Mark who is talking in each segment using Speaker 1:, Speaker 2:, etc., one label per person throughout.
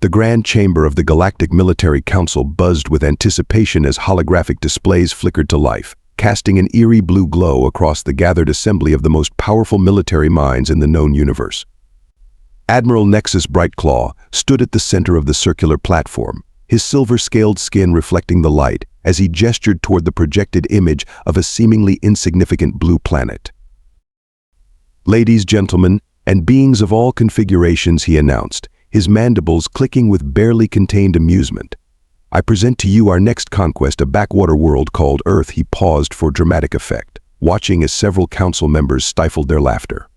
Speaker 1: The grand chamber of the Galactic Military Council buzzed with anticipation as holographic displays flickered to life, casting an eerie blue glow across the gathered assembly of the most powerful military minds in the known universe. Admiral Nexus Brightclaw stood at the center of the circular platform, his silver-scaled skin reflecting the light as he gestured toward the projected image of a seemingly insignificant blue planet. "Ladies, gentlemen, and beings of all configurations," he announced, his mandibles clicking with barely contained amusement. "I present to you our next conquest, a backwater world called Earth." He paused for dramatic effect, watching as several council members stifled their laughter.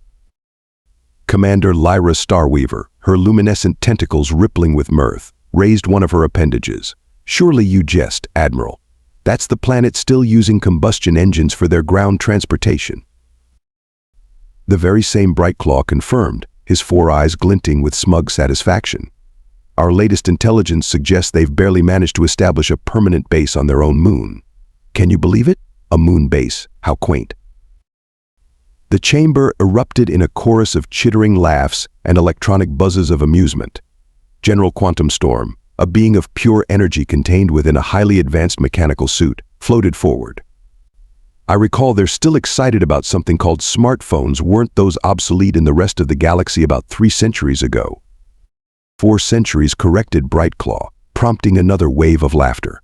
Speaker 1: Commander Lyra Starweaver, her luminescent tentacles rippling with mirth, raised one of her appendages. "Surely you jest, Admiral. That's the planet still using combustion engines for their ground transportation." The very same Brightclaw confirmed, his four eyes glinting with smug satisfaction. "Our latest intelligence suggests they've barely managed to establish a permanent base on their own moon." "Can you believe it? A moon base, how quaint." The chamber erupted in a chorus of chittering laughs and electronic buzzes of amusement. General Quantum Storm, a being of pure energy contained within a highly advanced mechanical suit, floated forward. "I recall they're still excited about something called smartphones. Weren't those obsolete in the rest of the galaxy about 3 centuries ago?" 4 centuries, corrected Brightclaw, prompting another wave of laughter.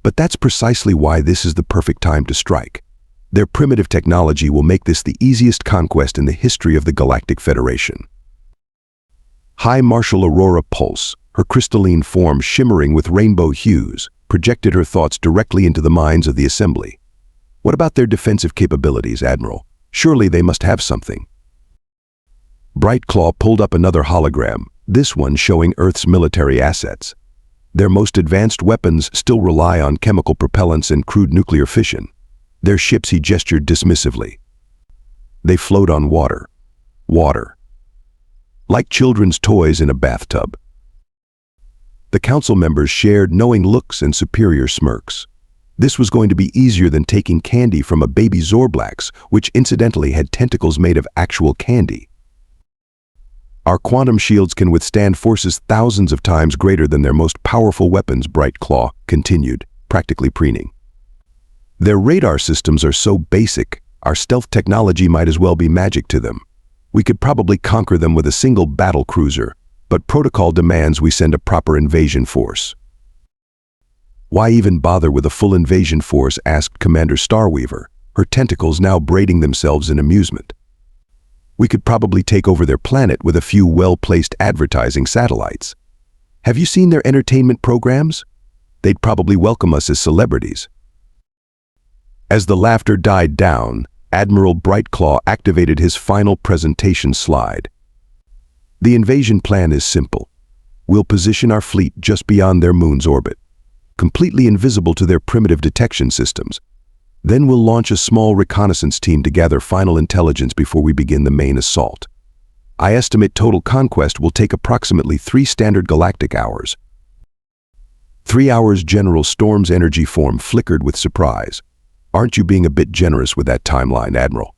Speaker 1: "But that's precisely why this is the perfect time to strike. Their primitive technology will make this the easiest conquest in the history of the Galactic Federation." High Marshal Aurora Pulse, her crystalline form shimmering with rainbow hues, projected her thoughts directly into the minds of the assembly. "What about their defensive capabilities, Admiral? Surely they must have something." Brightclaw pulled up another hologram, this one showing Earth's military assets. Their most advanced weapons still rely on chemical propellants and crude nuclear fission. Their ships, he gestured dismissively. "They float on water. Water. Like children's toys in a bathtub." The council members shared knowing looks and superior smirks. This was going to be easier than taking candy from a baby Zorblax, which incidentally had tentacles made of actual candy. "Our quantum shields can withstand forces thousands of times greater than their most powerful weapons," Brightclaw continued, practically preening. "Their radar systems are so basic, our stealth technology might as well be magic to them. We could probably conquer them with a single battle cruiser, but protocol demands we send a proper invasion force." "Why even bother with a full invasion force?" asked Commander Starweaver, her tentacles now braiding themselves in amusement. "We could probably take over their planet with a few well-placed advertising satellites. Have you seen their entertainment programs? They'd probably welcome us as celebrities." As the laughter died down, Admiral Brightclaw activated his final presentation slide. "The invasion plan is simple. We'll position our fleet just beyond their moon's orbit, completely invisible to their primitive detection systems. Then we'll launch a small reconnaissance team to gather final intelligence before we begin the main assault. I estimate total conquest will take approximately 3 standard galactic hours." 3 hours. General Storm's energy form flickered with surprise. "Aren't you being a bit generous with that timeline, Admiral?"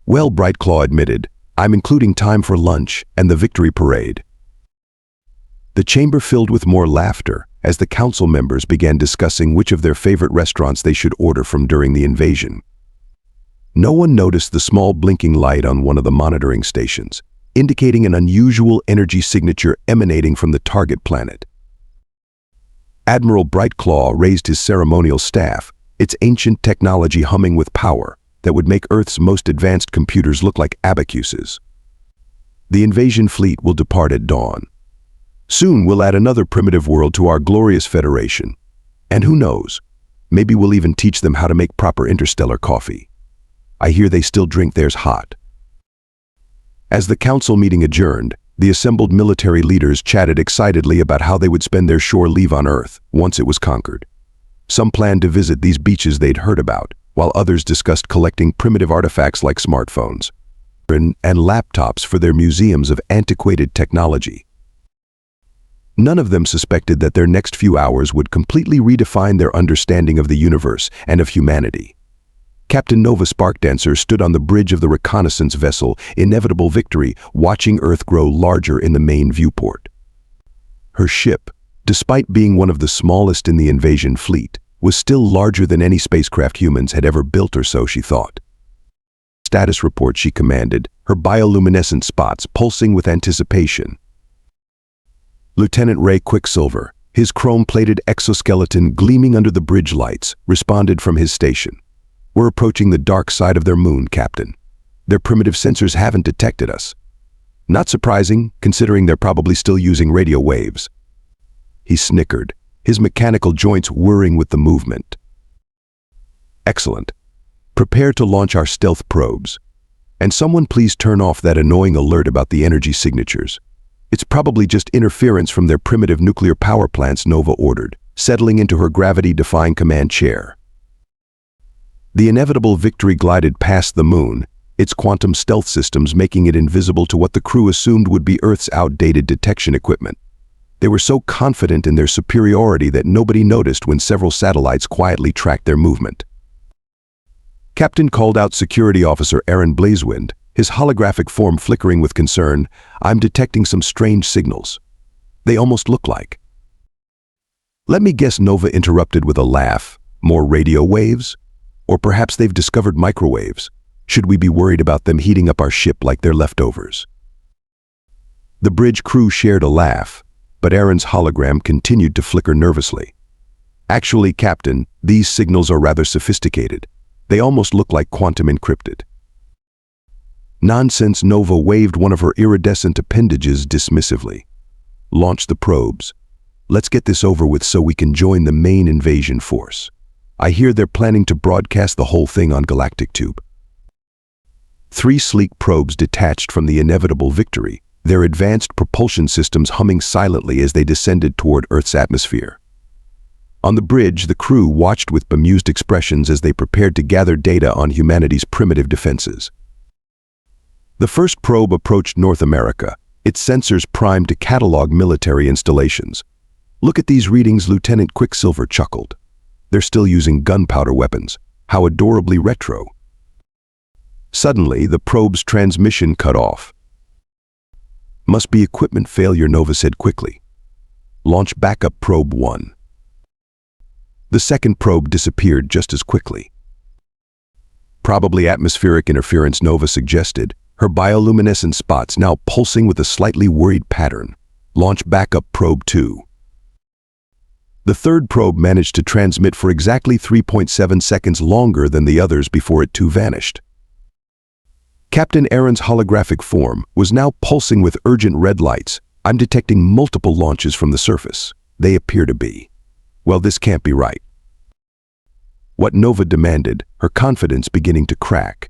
Speaker 1: "Well," Brightclaw admitted, "I'm including time for lunch and the victory parade." The chamber filled with more laughter as the council members began discussing which of their favorite restaurants they should order from during the invasion. No one noticed the small blinking light on one of the monitoring stations, indicating an unusual energy signature emanating from the target planet. Admiral Brightclaw raised his ceremonial staff, its ancient technology humming with power that would make Earth's most advanced computers look like abacuses. "The invasion fleet will depart at dawn. Soon we'll add another primitive world to our glorious Federation. And who knows, maybe we'll even teach them how to make proper interstellar coffee. I hear they still drink theirs hot." As the council meeting adjourned, the assembled military leaders chatted excitedly about how they would spend their shore leave on Earth once it was conquered. Some planned to visit these beaches they'd heard about, while others discussed collecting primitive artifacts like smartphones and laptops for their museums of antiquated technology. None of them suspected that their next few hours would completely redefine their understanding of the universe and of humanity. Captain Nova Sparkdancer stood on the bridge of the reconnaissance vessel, Inevitable Victory, watching Earth grow larger in the main viewport. Her ship, despite being one of the smallest in the invasion fleet, was still larger than any spacecraft humans had ever built, or so she thought. Status report, she commanded, her bioluminescent spots pulsing with anticipation. Lieutenant Ray Quicksilver, his chrome-plated exoskeleton gleaming under the bridge lights, responded from his station. "We're approaching the dark side of their moon, Captain. Their primitive sensors haven't detected us." Not surprising, considering they're probably still using radio waves. He snickered, his mechanical joints whirring with the movement. "Excellent. Prepare to launch our stealth probes. And someone please turn off that annoying alert about the energy signatures. It's probably just interference from their primitive nuclear power plants," Nova ordered, settling into her gravity-defying command chair. The inevitable Victory glided past the moon, its quantum stealth systems making it invisible to what the crew assumed would be Earth's outdated detection equipment. They were so confident in their superiority that nobody noticed when several satellites quietly tracked their movement. Captain called out Security Officer Aaron Blazewind, his holographic form flickering with concern. "I'm detecting some strange signals. They almost look like—" "Let me guess," Nova interrupted with a laugh. "More radio waves? Or perhaps they've discovered microwaves. Should we be worried about them heating up our ship like they're leftovers?" The bridge crew shared a laugh, but Aaron's hologram continued to flicker nervously. "Actually, Captain, these signals are rather sophisticated. They almost look like quantum encrypted." "Nonsense," Nova waved one of her iridescent appendages dismissively. "Launch the probes. Let's get this over with so we can join the main invasion force. I hear they're planning to broadcast the whole thing on Galactic Tube." 3 sleek probes detached from the inevitable Victory, their advanced propulsion systems humming silently as they descended toward Earth's atmosphere. On the bridge, the crew watched with bemused expressions as they prepared to gather data on humanity's primitive defenses. The first probe approached North America, its sensors primed to catalog military installations. "Look at these readings," Lieutenant Quicksilver chuckled. "They're still using gunpowder weapons. How adorably retro." Suddenly, the probe's transmission cut off. "Must be equipment failure," Nova said quickly. "Launch backup probe 1. The second probe disappeared just as quickly. "Probably atmospheric interference," Nova suggested, her bioluminescent spots now pulsing with a slightly worried pattern. "Launch backup probe 2. The third probe managed to transmit for exactly 3.7 seconds longer than the others before it too vanished. Captain Aaron's holographic form was now pulsing with urgent red lights. "I'm detecting multiple launches from the surface. They appear to be—" "Well, this can't be right." What Nova demanded, her confidence beginning to crack.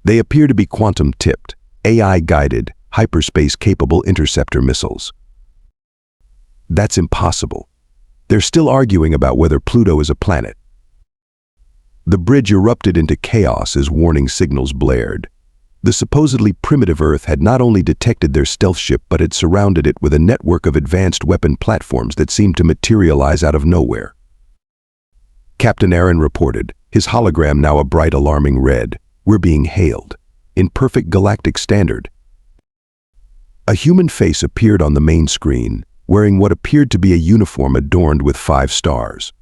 Speaker 1: "They appear to be quantum-tipped, AI-guided, hyperspace-capable interceptor missiles." "That's impossible. They're still arguing about whether Pluto is a planet." The bridge erupted into chaos as warning signals blared. The supposedly primitive Earth had not only detected their stealth ship but had surrounded it with a network of advanced weapon platforms that seemed to materialize out of nowhere. Captain Aaron reported, his hologram now a bright alarming red. "We're being hailed. In perfect galactic standard." A human face appeared on the main screen, wearing what appeared to be a uniform adorned with 5 stars.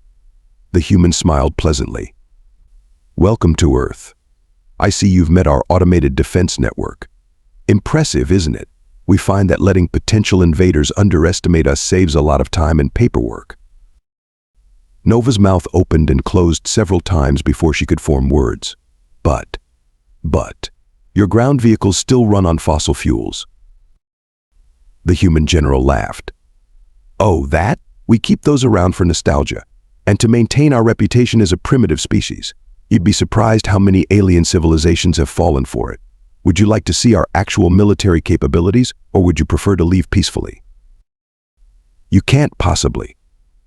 Speaker 1: The human smiled pleasantly. "Welcome to Earth. I see you've met our automated defense network. Impressive, isn't it? We find that letting potential invaders underestimate us saves a lot of time and paperwork." Nova's mouth opened and closed several times before she could form words. But, your ground vehicles still run on fossil fuels." The human general laughed. "Oh, that? We keep those around for nostalgia, and to maintain our reputation as a primitive species. You'd be surprised how many alien civilizations have fallen for it. Would you like to see our actual military capabilities, or would you prefer to leave peacefully?" "You can't possibly."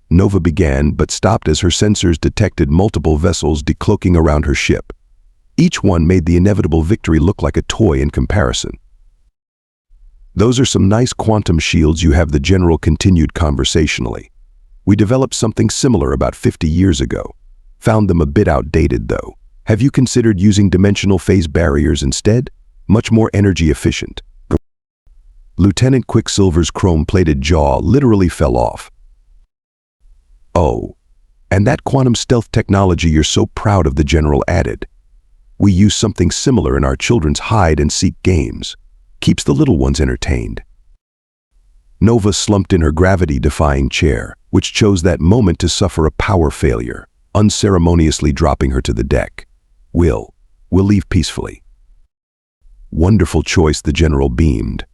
Speaker 1: Nova began, but stopped as her sensors detected multiple vessels decloaking around her ship. Each one made the inevitable Victory look like a toy in comparison. "Those are some nice quantum shields you have," the general continued conversationally. "We developed something similar about 50 years ago. Found them a bit outdated, though. Have you considered using dimensional phase barriers instead? Much more energy efficient." Lieutenant Quicksilver's chrome-plated jaw literally fell off. "Oh, and that quantum stealth technology you're so proud of," the general added. "We use something similar in our children's hide-and-seek games. Keeps the little ones entertained." Nova slumped in her gravity-defying chair, which chose that moment to suffer a power failure, unceremoniously dropping her to the deck. We'll leave peacefully." "Wonderful choice," the general beamed.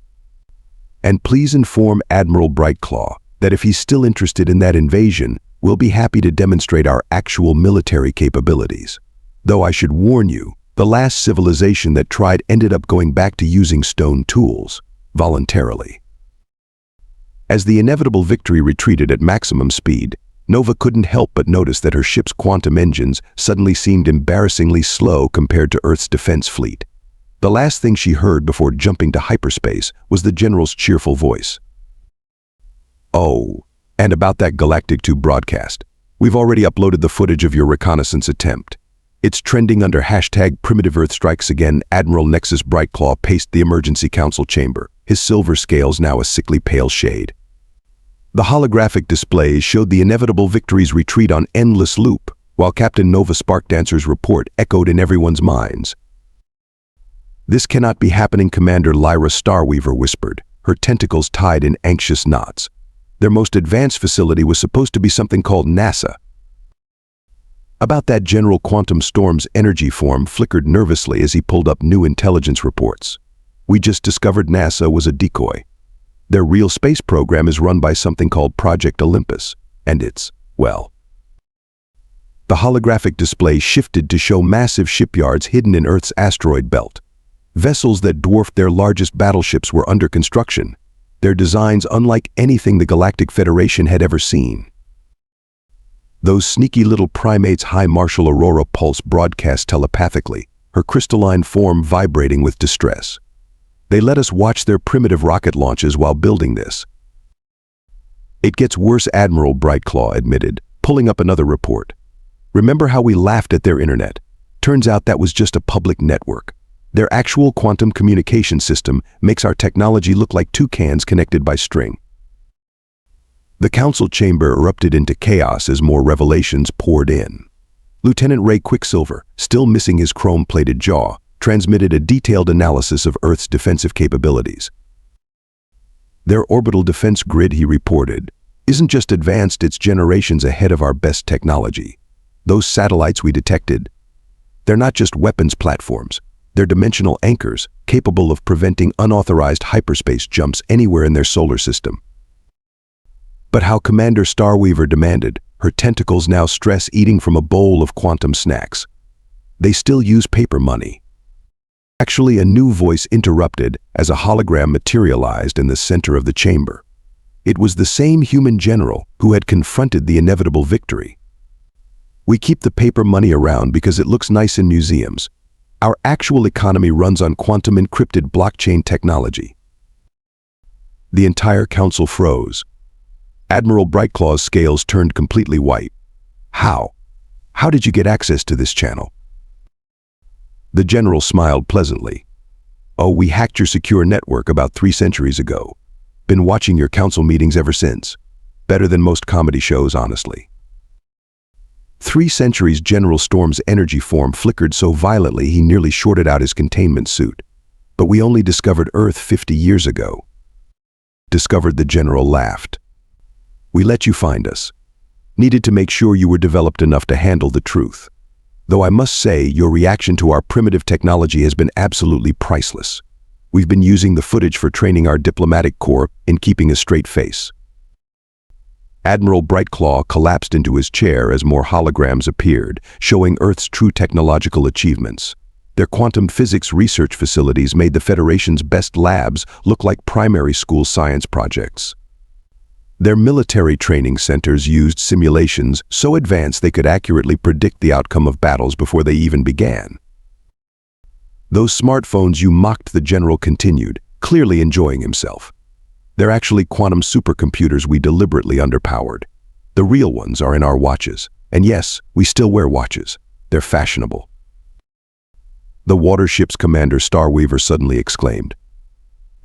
Speaker 1: "And please inform Admiral Brightclaw that if he's still interested in that invasion, we'll be happy to demonstrate our actual military capabilities. Though I should warn you, the last civilization that tried ended up going back to using stone tools, voluntarily." As the inevitable victory retreated at maximum speed, Nova couldn't help but notice that her ship's quantum engines suddenly seemed embarrassingly slow compared to Earth's defense fleet. The last thing she heard before jumping to hyperspace was the general's cheerful voice. "Oh, and about that Galactic Tube broadcast. We've already uploaded the footage of your reconnaissance attempt. It's trending under hashtag Primitive Earth Strikes Again." Admiral Nexus Brightclaw paced the emergency council chamber, his silver scales now a sickly pale shade. The holographic displays showed the inevitable victory's retreat on endless loop, while Captain Nova Sparkdancer's report echoed in everyone's minds. "This cannot be happening," Commander Lyra Starweaver whispered, her tentacles tied in anxious knots. "Their most advanced facility was supposed to be something called NASA." About that, General Quantum Storm's energy form flickered nervously as he pulled up new intelligence reports. "We just discovered NASA was a decoy. Their real space program is run by something called Project Olympus, and it's, well..." The holographic display shifted to show massive shipyards hidden in Earth's asteroid belt. Vessels that dwarfed their largest battleships were under construction, their designs unlike anything the Galactic Federation had ever seen. Those sneaky little primates, High Marshal Aurora Pulse broadcast telepathically, her crystalline form vibrating with distress. "They let us watch their primitive rocket launches while building this." "It gets worse," Admiral Brightclaw admitted, pulling up another report. "Remember how we laughed at their internet? Turns out that was just a public network. Their actual quantum communication system makes our technology look like two cans connected by string." The council chamber erupted into chaos as more revelations poured in. Lieutenant Ray Quicksilver, still missing his chrome-plated jaw, transmitted a detailed analysis of Earth's defensive capabilities. "Their orbital defense grid," he reported, "isn't just advanced, it's generations ahead of our best technology. Those satellites we detected, they're not just weapons platforms. They're dimensional anchors capable of preventing unauthorized hyperspace jumps anywhere in their solar system." But how, Commander Starweaver demanded, her tentacles now stress-eating from a bowl of quantum snacks. "They still use paper money." Actually, a new voice interrupted as a hologram materialized in the center of the chamber. It was the same human general who had confronted the inevitable victory. "We keep the paper money around because it looks nice in museums. Our actual economy runs on quantum encrypted blockchain technology." The entire council froze. Admiral Brightclaw's scales turned completely white. How? How did you get access to this channel?" The general smiled pleasantly. "Oh, we hacked your secure network about 3 centuries ago. Been watching your council meetings ever since. Better than most comedy shows, honestly." 3 centuries. General Storm's energy form flickered so violently he nearly shorted out his containment suit. "But we only discovered Earth 50 years ago." "Discovered," the general laughed. "We let you find us. Needed to make sure you were developed enough to handle the truth. Though I must say, your reaction to our primitive technology has been absolutely priceless. We've been using the footage for training our diplomatic corps in keeping a straight face." Admiral Brightclaw collapsed into his chair as more holograms appeared, showing Earth's true technological achievements. Their quantum physics research facilities made the Federation's best labs look like primary school science projects. Their military training centers used simulations so advanced they could accurately predict the outcome of battles before they even began. "Those smartphones you mocked," the general continued, clearly enjoying himself. "They're actually quantum supercomputers we deliberately underpowered. The real ones are in our watches. And yes, we still wear watches. They're fashionable." "The watership's," Commander Starweaver suddenly exclaimed.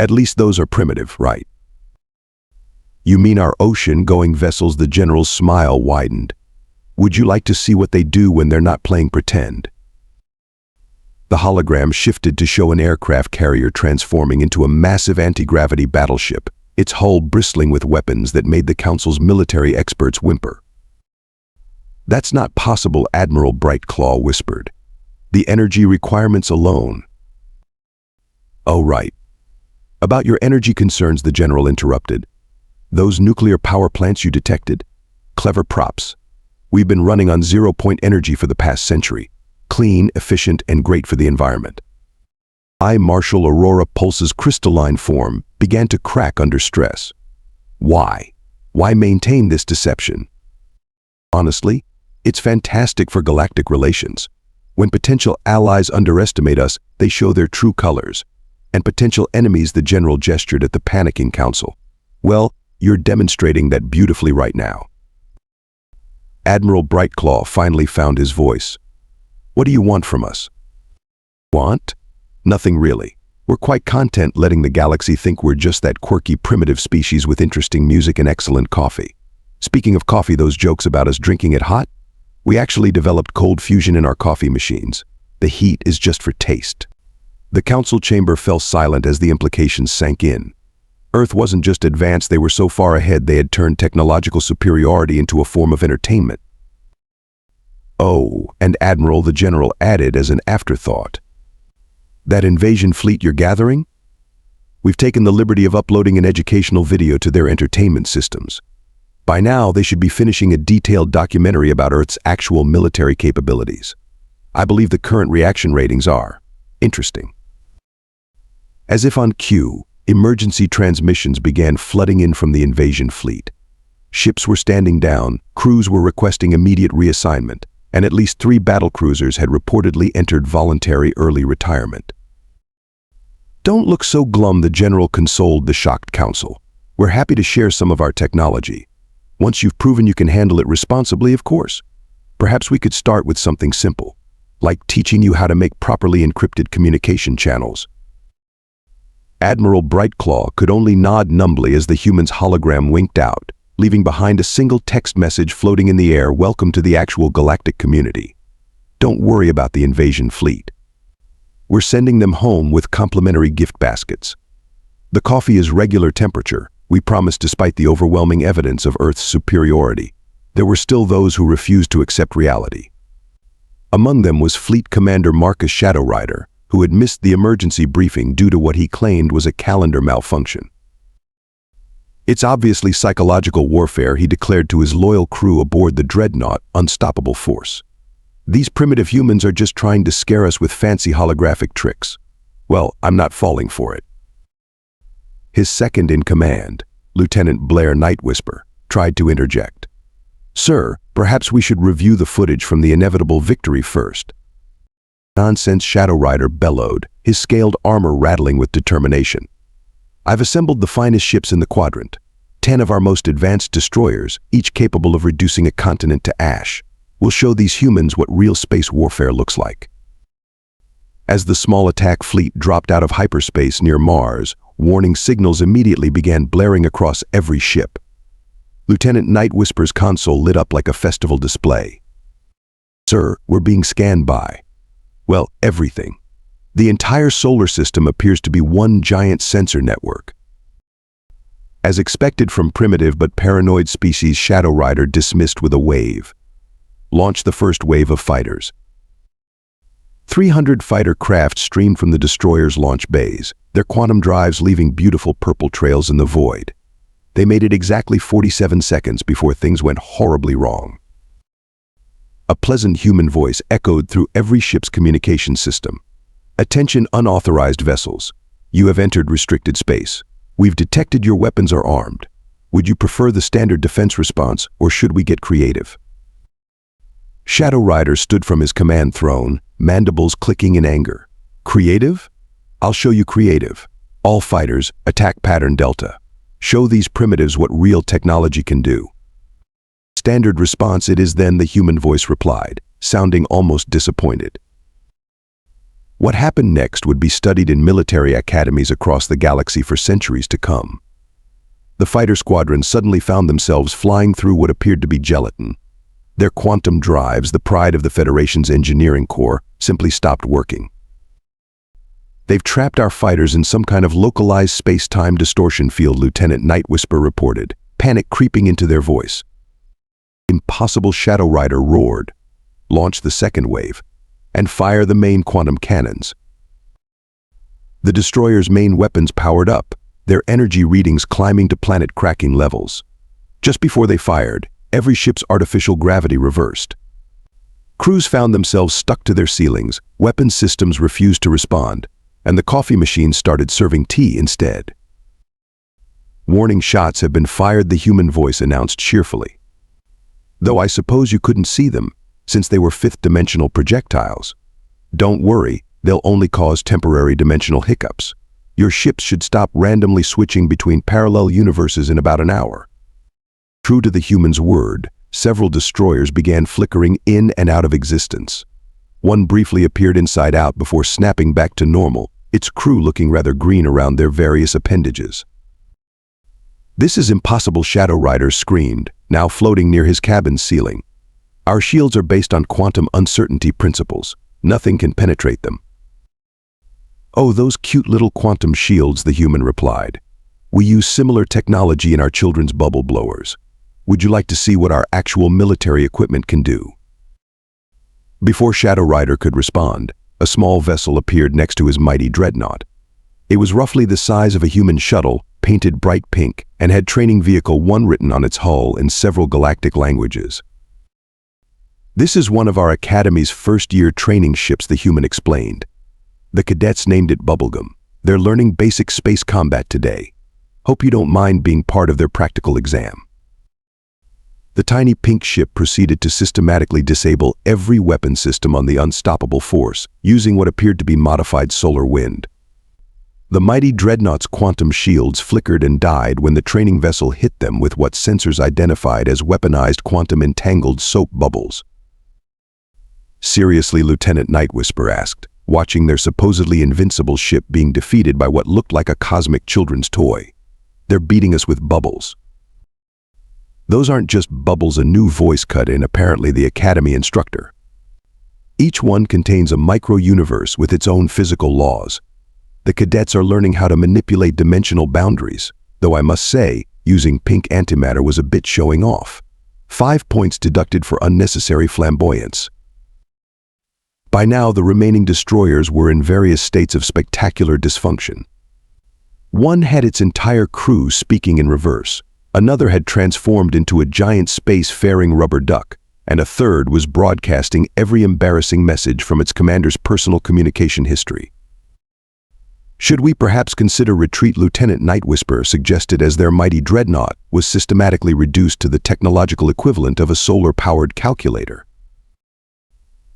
Speaker 1: At least those are primitive, right? You mean our ocean-going vessels? The general's smile widened. Would you like to see what they do when they're not playing pretend? The hologram shifted to show an aircraft carrier transforming into a massive anti-gravity battleship, its hull bristling with weapons that made the Council's military experts whimper. That's not possible, Admiral Brightclaw whispered. The energy requirements alone. Oh, right. About your energy concerns, the general interrupted. Those nuclear power plants you detected? Clever props. We've been running on zero-point energy for the past century. Clean, efficient, and great for the environment. Marshal Aurora Pulse's crystalline form began to crack under stress. Why? Why maintain this deception? Honestly, it's fantastic for galactic relations. When potential allies underestimate us, they show their true colors. And potential enemies, the general gestured at the panicking council. Well, you're demonstrating that beautifully right now. Admiral Brightclaw finally found his voice. What do you want from us? Want? Nothing really. We're quite content letting the galaxy think we're just that quirky primitive species with interesting music and excellent coffee. Speaking of coffee, those jokes about us drinking it hot? We actually developed cold fusion in our coffee machines. The heat is just for taste. The council chamber fell silent as the implications sank in. Earth wasn't just advanced, they were so far ahead they had turned technological superiority into a form of entertainment. Oh, and Admiral, the general added as an afterthought. That invasion fleet you're gathering? We've taken the liberty of uploading an educational video to their entertainment systems. By now, they should be finishing a detailed documentary about Earth's actual military capabilities. I believe the current reaction ratings are interesting. As if on cue, emergency transmissions began flooding in from the invasion fleet. Ships were standing down, crews were requesting immediate reassignment, and at least 3 battlecruisers had reportedly entered voluntary early retirement. Don't look so glum, the general consoled the shocked council. We're happy to share some of our technology. Once you've proven you can handle it responsibly, of course. Perhaps we could start with something simple, like teaching you how to make properly encrypted communication channels. Admiral Brightclaw could only nod numbly as the human's hologram winked out, leaving behind a single text message floating in the air: welcome to the actual galactic community. Don't worry about the invasion fleet. We're sending them home with complimentary gift baskets. The coffee is regular temperature, we promise. Despite the overwhelming evidence of Earth's superiority, there were still those who refused to accept reality. Among them was Fleet Commander Marcus Shadow Rider, who had missed the emergency briefing due to what he claimed was a calendar malfunction. It's obviously psychological warfare, he declared to his loyal crew aboard the dreadnought Unstoppable Force. These primitive humans are just trying to scare us with fancy holographic tricks. Well, I'm not falling for it. His second-in-command, Lieutenant Blair Nightwhisper, tried to interject. Sir, perhaps we should review the footage from the inevitable victory first. Nonsense, Shadow Rider bellowed, his scaled armor rattling with determination. I've assembled the finest ships in the quadrant, 10 of our most advanced destroyers, each capable of reducing a continent to ash. We'll show these humans what real space warfare looks like. As the small attack fleet dropped out of hyperspace near Mars, warning signals immediately began blaring across every ship. Lieutenant Nightwhisper's console lit up like a festival display. Sir, we're being scanned by, well, everything. The entire solar system appears to be one giant sensor network. As expected from primitive but paranoid species, Shadow Rider dismissed with a wave. Launch the first wave of fighters. 300 fighter craft streamed from the destroyer's launch bays, their quantum drives leaving beautiful purple trails in the void. They made it exactly 47 seconds before things went horribly wrong. A pleasant human voice echoed through every ship's communication system. Attention, unauthorized vessels. You have entered restricted space. We've detected your weapons are armed. Would you prefer the standard defense response, or should we get creative? Shadow Rider stood from his command throne, mandibles clicking in anger. Creative? I'll show you creative. All fighters, attack pattern Delta. Show these primitives what real technology can do. Standard response it is then, the human voice replied, sounding almost disappointed. What happened next would be studied in military academies across the galaxy for centuries to come. The fighter squadrons suddenly found themselves flying through what appeared to be gelatin. Their quantum drives, the pride of the Federation's engineering corps, simply stopped working. "They've trapped our fighters in some kind of localized space-time distortion field," Lieutenant Nightwhisper reported, panic creeping into their voice. Impossible, Shadow Rider roared. "Launch the second wave, and fire the main quantum cannons." The destroyer's main weapons powered up, their energy readings climbing to planet-cracking levels. Just before they fired, every ship's artificial gravity reversed. Crews found themselves stuck to their ceilings, weapon systems refused to respond, and the coffee machines started serving tea instead. "Warning shots have been fired," the human voice announced cheerfully. "Though I suppose you couldn't see them, since they were fifth-dimensional projectiles. Don't worry, they'll only cause temporary dimensional hiccups. Your ships should stop randomly switching between parallel universes in about an hour." True to the human's word, several destroyers began flickering in and out of existence. One briefly appeared inside out before snapping back to normal, its crew looking rather green around their various appendages. "This is impossible," Shadow Rider screamed, now floating near his cabin's ceiling. "Our shields are based on quantum uncertainty principles. Nothing can penetrate them." "Oh, those cute little quantum shields," the human replied. "We use similar technology in our children's bubble blowers. Would you like to see what our actual military equipment can do?" Before Shadow Rider could respond, a small vessel appeared next to his mighty dreadnought. It was roughly the size of a human shuttle, painted bright pink, and had Training Vehicle 1 written on its hull in several galactic languages. "This is one of our Academy's first-year training ships," the human explained. "The cadets named it Bubblegum. They're learning basic space combat today. Hope you don't mind being part of their practical exam." The tiny pink ship proceeded to systematically disable every weapon system on the unstoppable force, using what appeared to be modified solar wind. The mighty dreadnought's quantum shields flickered and died when the training vessel hit them with what sensors identified as weaponized quantum-entangled soap bubbles. "Seriously?" Lieutenant Nightwhisper asked, watching their supposedly invincible ship being defeated by what looked like a cosmic children's toy. "They're beating us with bubbles." "Those aren't just bubbles," a new voice cut in, apparently the Academy instructor. "Each one contains a micro-universe with its own physical laws. The cadets are learning how to manipulate dimensional boundaries, though I must say, using pink antimatter was a bit showing off. 5 points deducted for unnecessary flamboyance." By now, the remaining destroyers were in various states of spectacular dysfunction. One had its entire crew speaking in reverse, another had transformed into a giant space-faring rubber duck, and a third was broadcasting every embarrassing message from its commander's personal communication history. "Should we perhaps consider retreat?" Lieutenant Nightwhisper suggested, as their mighty dreadnought was systematically reduced to the technological equivalent of a solar-powered calculator.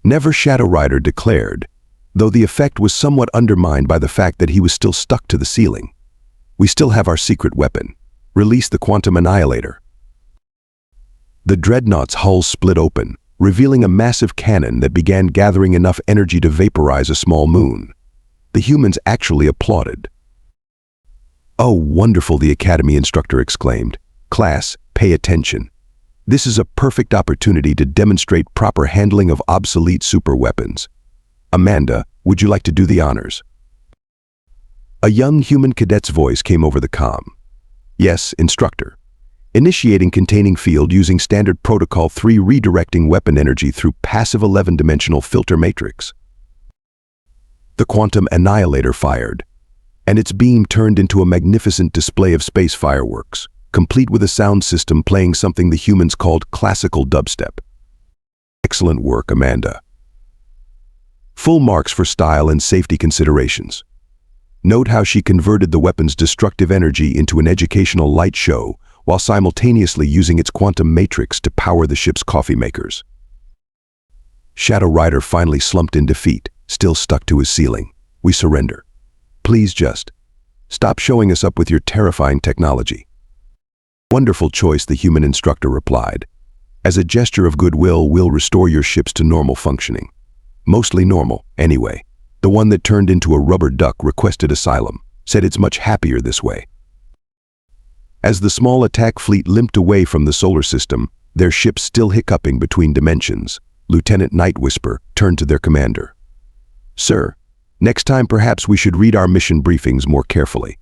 Speaker 1: "Never," Shadow Rider declared, though the effect was somewhat undermined by the fact that he was still stuck to the ceiling. "We still have our secret weapon. Release the quantum annihilator." The dreadnought's hull split open, revealing a massive cannon that began gathering enough energy to vaporize a small moon. The humans actually applauded. "Oh, wonderful," the Academy instructor exclaimed. "Class, pay attention. This is a perfect opportunity to demonstrate proper handling of obsolete superweapons. Amanda, would you like to do the honors?" A young human cadet's voice came over the comm. "Yes, instructor. Initiating containing field using standard protocol 3, redirecting weapon energy through passive 11-dimensional filter matrix." The quantum annihilator fired, and its beam turned into a magnificent display of space fireworks, complete with a sound system playing something the humans called classical dubstep. "Excellent work, Amanda. Full marks for style and safety considerations. Note how she converted the weapon's destructive energy into an educational light show while simultaneously using its quantum matrix to power the ship's coffee makers." Shadow Rider finally slumped in defeat, still stuck to his ceiling. "We surrender. Please just stop showing us up with your terrifying technology." "Wonderful choice," the human instructor replied. "As a gesture of goodwill, we'll restore your ships to normal functioning. Mostly normal, anyway, The one that turned into a rubber duck requested asylum, said it's much happier this way. As the small attack fleet limped away from the solar system, their ships still hiccuping between dimensions, Lieutenant Nightwhisper turned to their commander. "Sir, next time perhaps we should read our mission briefings more carefully."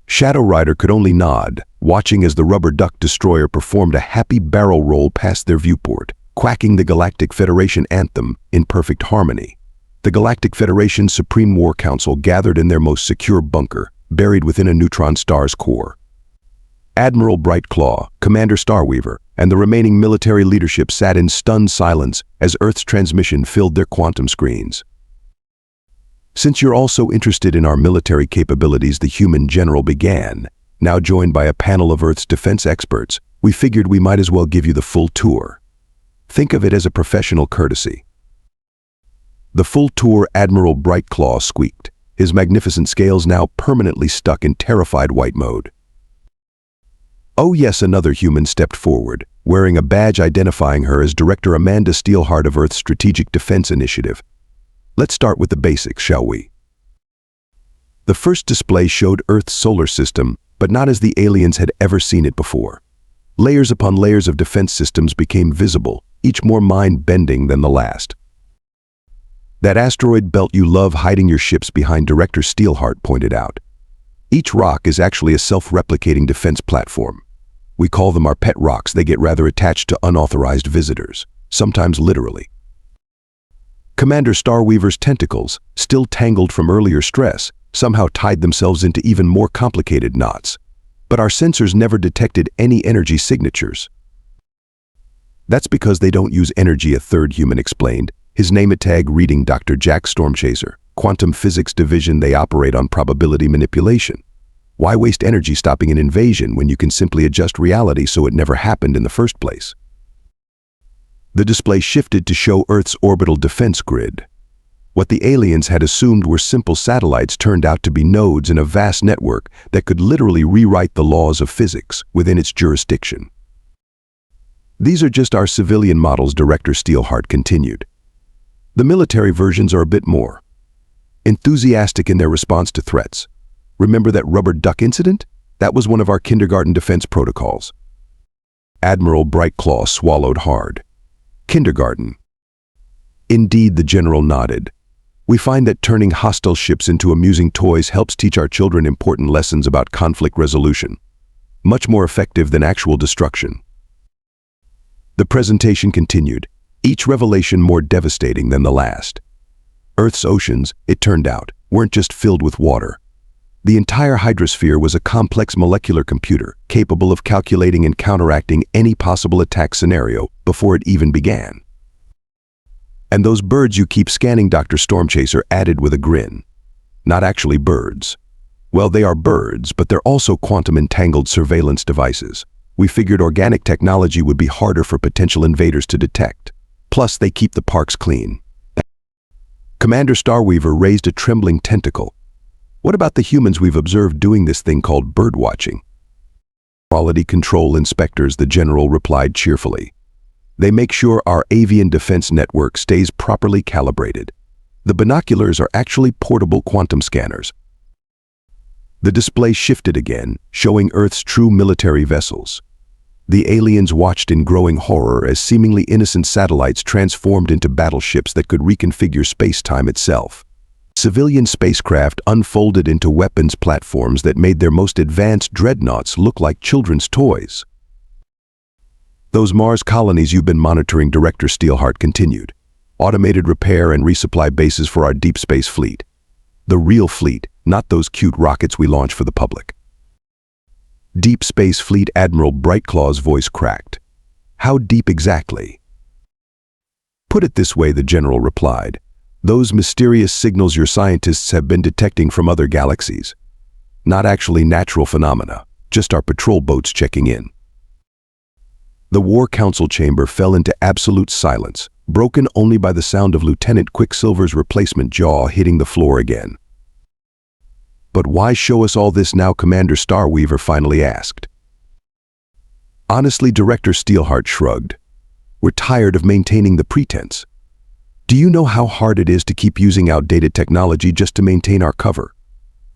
Speaker 1: Shadow Rider could only nod, watching as the rubber duck destroyer performed a happy barrel roll past their viewport, quacking the Galactic Federation anthem in perfect harmony. The Galactic Federation's Supreme War Council gathered in their most secure bunker, buried within a neutron star's core. Admiral Brightclaw, Commander Starweaver, and the remaining military leadership sat in stunned silence as Earth's transmission filled their quantum screens. "Since you're all so interested in our military capabilities," the human general began, now joined by a panel of Earth's defense experts, "we figured we might as well give you the full tour. Think of it as a professional courtesy." "The full tour," Admiral Brightclaw squeaked, his magnificent scales now permanently stuck in terrified white mode. "Oh yes," another human stepped forward, wearing a badge identifying her as Director Amanda Steelheart of Earth's Strategic Defense Initiative. "Let's start with the basics, shall we?" The first display showed Earth's solar system, but not as the aliens had ever seen it before. Layers upon layers of defense systems became visible, each more mind-bending than the last. "That asteroid belt you love hiding your ships behind," Director Steelheart pointed out. "Each rock is actually a self-replicating defense platform. We call them our pet rocks. They get rather attached to unauthorized visitors, sometimes literally." Commander Starweaver's tentacles, still tangled from earlier stress, somehow tied themselves into even more complicated knots. But our sensors never detected any energy signatures. "That's because they don't use energy," a third human explained, his name-tag reading Dr. Jack Stormchaser, Quantum Physics Division. "They operate on probability manipulation. Why waste energy stopping an invasion when you can simply adjust reality so it never happened in the first place?" The display shifted to show Earth's orbital defense grid. What the aliens had assumed were simple satellites turned out to be nodes in a vast network that could literally rewrite the laws of physics within its jurisdiction. "These are just our civilian models," Director Steelheart continued. "The military versions are a bit more enthusiastic in their response to threats. Remember that rubber duck incident? That was one of our kindergarten defense protocols." Admiral Brightclaw swallowed hard. "Kindergarten?" "Indeed," the general nodded. "We find that turning hostile ships into amusing toys helps teach our children important lessons about conflict resolution. Much more effective than actual destruction." The presentation continued, each revelation more devastating than the last. Earth's oceans, it turned out, weren't just filled with water. The entire hydrosphere was a complex molecular computer capable of calculating and counteracting any possible attack scenario before it even began. "And those birds you keep scanning," Dr. Stormchaser added with a grin. "Not actually birds. Well, they are birds, but they're also quantum-entangled surveillance devices. We figured organic technology would be harder for potential invaders to detect. Plus, they keep the parks clean." Commander Starweaver raised a trembling tentacle. "What about the humans we've observed doing this thing called birdwatching?" "Quality control inspectors," the general replied cheerfully. "They make sure our avian defense network stays properly calibrated. The binoculars are actually portable quantum scanners." The display shifted again, showing Earth's true military vessels. The aliens watched in growing horror as seemingly innocent satellites transformed into battleships that could reconfigure space-time itself. Civilian spacecraft unfolded into weapons platforms that made their most advanced dreadnoughts look like children's toys. "Those Mars colonies you've been monitoring," Director Steelheart continued. "Automated repair and resupply bases for our deep space fleet. The real fleet, not those cute rockets we launch for the public." "Deep Space Fleet," Admiral Brightclaw's voice cracked. "How deep exactly?" "Put it this way," the general replied. "Those mysterious signals your scientists have been detecting from other galaxies. Not actually natural phenomena, just our patrol boats checking in." The War Council chamber fell into absolute silence, broken only by the sound of Lieutenant Quicksilver's replacement jaw hitting the floor again. "But why show us all this now?" Commander Starweaver finally asked. Honestly, Director Steelheart shrugged. "We're tired of maintaining the pretense. Do you know how hard it is to keep using outdated technology just to maintain our cover?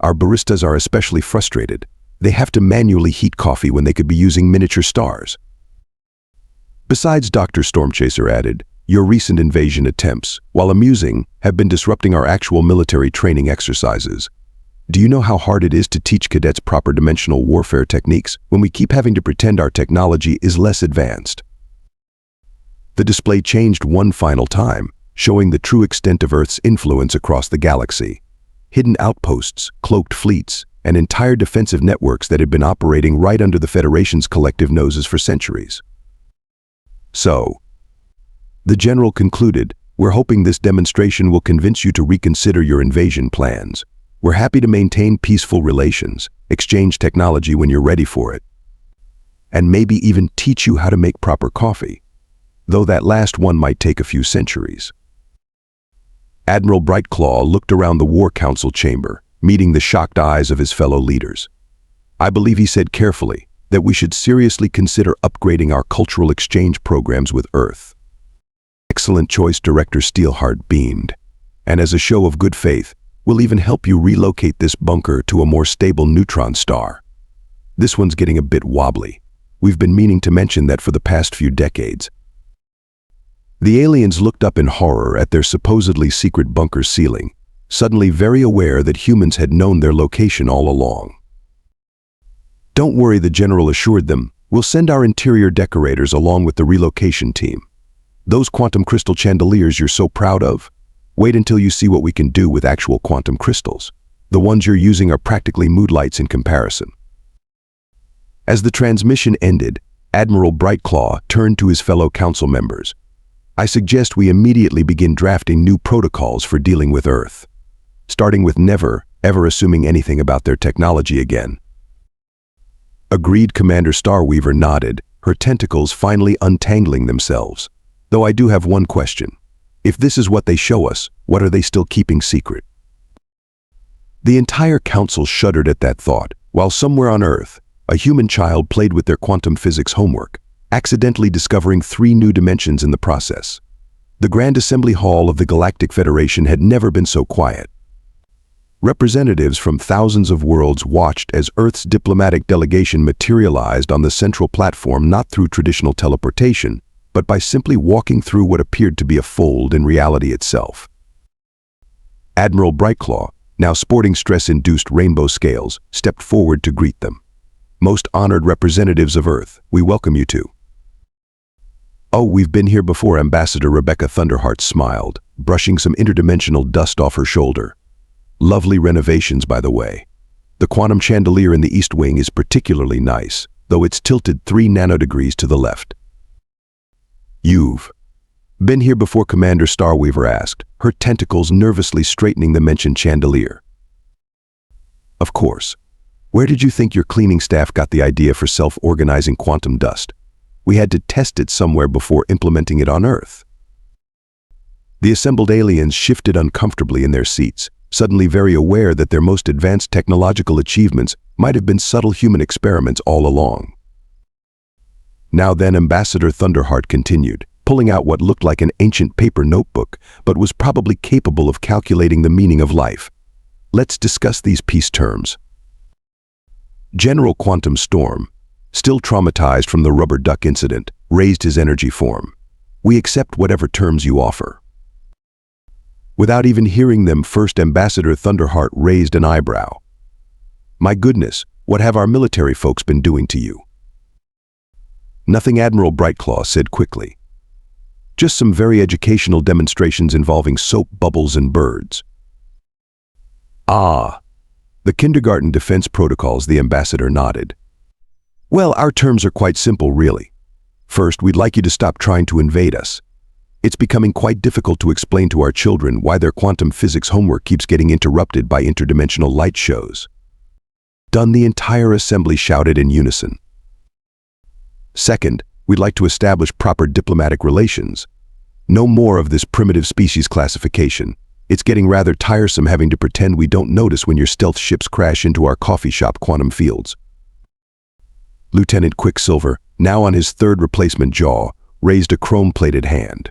Speaker 1: Our baristas are especially frustrated. They have to manually heat coffee when they could be using miniature stars. Besides, Dr. Stormchaser added, your recent invasion attempts, while amusing, have been disrupting our actual military training exercises. Do you know how hard it is to teach cadets proper dimensional warfare techniques when we keep having to pretend our technology is less advanced? The display changed one final time, showing the true extent of Earth's influence across the galaxy. Hidden outposts, cloaked fleets, and entire defensive networks that had been operating right under the Federation's collective noses for centuries. So, the General concluded, we're hoping this demonstration will convince you to reconsider your invasion plans. We're happy to maintain peaceful relations, exchange technology when you're ready for it, and maybe even teach you how to make proper coffee, though that last one might take a few centuries. Admiral Brightclaw looked around the War Council chamber, meeting the shocked eyes of his fellow leaders. I believe he said carefully that we should seriously consider upgrading our cultural exchange programs with Earth. Excellent choice, Director Steelheart beamed. And as a show of good faith, we'll even help you relocate this bunker to a more stable neutron star. This one's getting a bit wobbly. We've been meaning to mention that for the past few decades. The aliens looked up in horror at their supposedly secret bunker ceiling, suddenly very aware that humans had known their location all along. Don't worry, the General assured them, we'll send our interior decorators along with the relocation team. Those quantum crystal chandeliers you're so proud of? Wait until you see what we can do with actual quantum crystals. The ones you're using are practically mood lights in comparison. As the transmission ended, Admiral Brightclaw turned to his fellow council members. I suggest we immediately begin drafting new protocols for dealing with Earth, starting with never, ever assuming anything about their technology again. Agreed, Commander Starweaver nodded, her tentacles finally untangling themselves. Though I do have one question. If this is what they show us, what are they still keeping secret? The entire council shuddered at that thought, while somewhere on Earth, a human child played with their quantum physics homework, accidentally discovering 3 new dimensions in the process. The Grand Assembly Hall of the Galactic Federation had never been so quiet. Representatives from thousands of worlds watched as Earth's diplomatic delegation materialized on the central platform, not through traditional teleportation, but by simply walking through what appeared to be a fold in reality itself. Admiral Brightclaw, now sporting stress-induced rainbow scales, stepped forward to greet them. Most honored representatives of Earth, we welcome you to. Oh, we've been here before, Ambassador Rebecca Thunderheart smiled, brushing some interdimensional dust off her shoulder. Lovely renovations, by the way. The quantum chandelier in the East Wing is particularly nice, though it's tilted 3 nanodegrees to the left. You've been here before, Commander Starweaver asked, her tentacles nervously straightening the mentioned chandelier. Of course. Where did you think your cleaning staff got the idea for self-organizing quantum dust? We had to test it somewhere before implementing it on Earth. The assembled aliens shifted uncomfortably in their seats, suddenly very aware that their most advanced technological achievements might have been subtle human experiments all along. Now then, Ambassador Thunderheart continued, pulling out what looked like an ancient paper notebook, but was probably capable of calculating the meaning of life. Let's discuss these peace terms. General Quantum Storm, still traumatized from the rubber duck incident, raised his energy form. We accept whatever terms you offer. Without even hearing them first, Ambassador Thunderheart raised an eyebrow. My goodness, what have our military folks been doing to you? Nothing, Admiral Brightclaw said quickly. Just some very educational demonstrations involving soap bubbles and birds. Ah, the kindergarten defense protocols, the ambassador nodded. Well, our terms are quite simple, really. First, we'd like you to stop trying to invade us. It's becoming quite difficult to explain to our children why their quantum physics homework keeps getting interrupted by interdimensional light shows. Done, the entire assembly shouted in unison. Second, we'd like to establish proper diplomatic relations. No more of this primitive species classification. It's getting rather tiresome having to pretend we don't notice when your stealth ships crash into our coffee shop quantum fields. Lieutenant Quicksilver, now on his 3rd replacement jaw, raised a chrome-plated hand.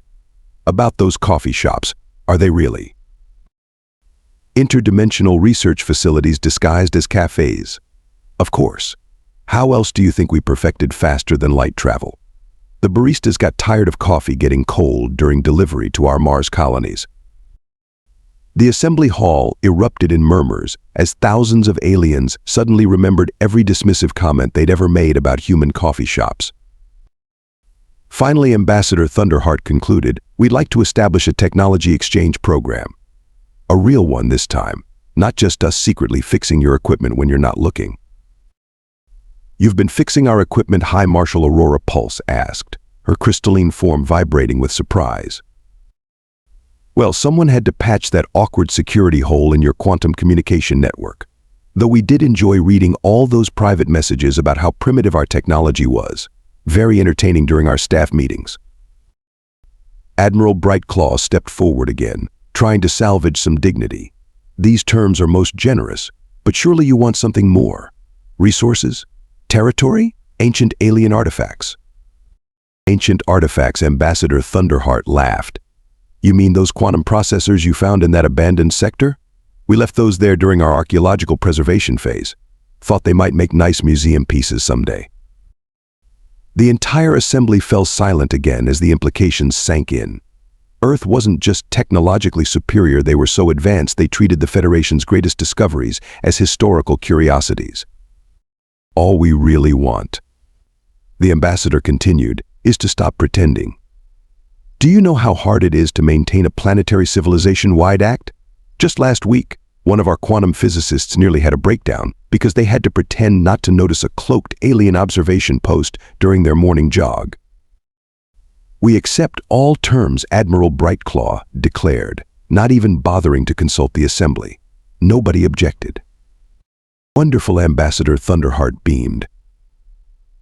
Speaker 1: About those coffee shops, are they really interdimensional research facilities disguised as cafes? Of course. How else do you think we perfected faster than light travel? The baristas got tired of coffee getting cold during delivery to our Mars colonies. The assembly hall erupted in murmurs as thousands of aliens suddenly remembered every dismissive comment they'd ever made about human coffee shops. Finally, Ambassador Thunderheart concluded, "We'd like to establish a technology exchange program. A real one this time, not just us secretly fixing your equipment when you're not looking." "You've been fixing our equipment," High Marshal Aurora Pulse asked, her crystalline form vibrating with surprise. "Well, someone had to patch that awkward security hole in your quantum communication network. Though we did enjoy reading all those private messages about how primitive our technology was. Very entertaining during our staff meetings." Admiral Brightclaw stepped forward again, trying to salvage some dignity. "These terms are most generous, but surely you want something more. Resources? Territory? Ancient alien artifacts?" "Ancient artifacts," Ambassador Thunderheart laughed. "You mean those quantum processors you found in that abandoned sector? We left those there during our archaeological preservation phase. Thought they might make nice museum pieces someday." The entire assembly fell silent again as the implications sank in. Earth wasn't just technologically superior, they were so advanced they treated the Federation's greatest discoveries as historical curiosities. "All we really want," the ambassador continued, "is to stop pretending. Do you know how hard it is to maintain a planetary civilization-wide act? Just last week, one of our quantum physicists nearly had a breakdown because they had to pretend not to notice a cloaked alien observation post during their morning jog." "We accept all terms," Admiral Brightclaw declared, not even bothering to consult the assembly. Nobody objected. "Wonderful," Ambassador Thunderheart beamed.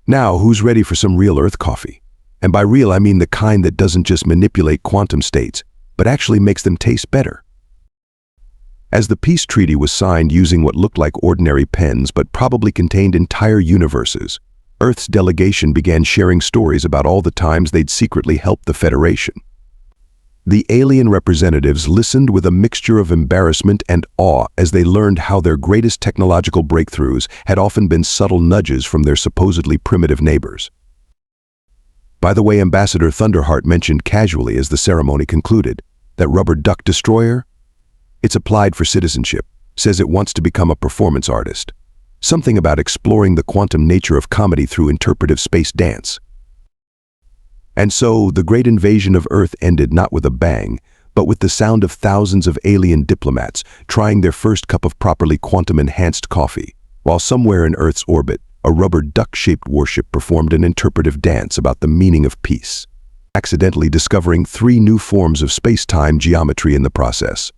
Speaker 1: "Now, who's ready for some real Earth coffee? And by real, I mean the kind that doesn't just manipulate quantum states, but actually makes them taste better." As the peace treaty was signed using what looked like ordinary pens but probably contained entire universes, Earth's delegation began sharing stories about all the times they'd secretly helped the Federation. The alien representatives listened with a mixture of embarrassment and awe as they learned how their greatest technological breakthroughs had often been subtle nudges from their supposedly primitive neighbors. By the way, Ambassador Thunderheart mentioned casually as the ceremony concluded, "That rubber duck destroyer? It's applied for citizenship, says it wants to become a performance artist. Something about exploring the quantum nature of comedy through interpretive space dance." And so, the great invasion of Earth ended not with a bang, but with the sound of thousands of alien diplomats trying their first cup of properly quantum-enhanced coffee, while somewhere in Earth's orbit, a rubber duck-shaped warship performed an interpretive dance about the meaning of peace, accidentally discovering 3 new forms of space-time geometry in the process.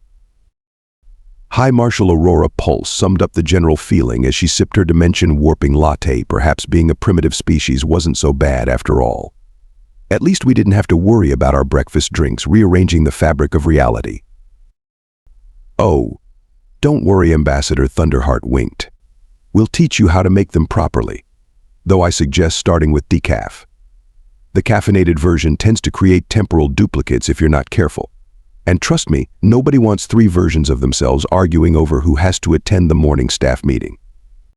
Speaker 1: High Marshal Aurora Pulse summed up the general feeling as she sipped her dimension-warping latte. Perhaps being a primitive species wasn't so bad after all. At least we didn't have to worry about our breakfast drinks rearranging the fabric of reality. "Oh, don't worry," Ambassador Thunderheart winked. "We'll teach you how to make them properly, though I suggest starting with decaf. The caffeinated version tends to create temporal duplicates if you're not careful. And trust me, nobody wants 3 versions of themselves arguing over who has to attend the morning staff meeting."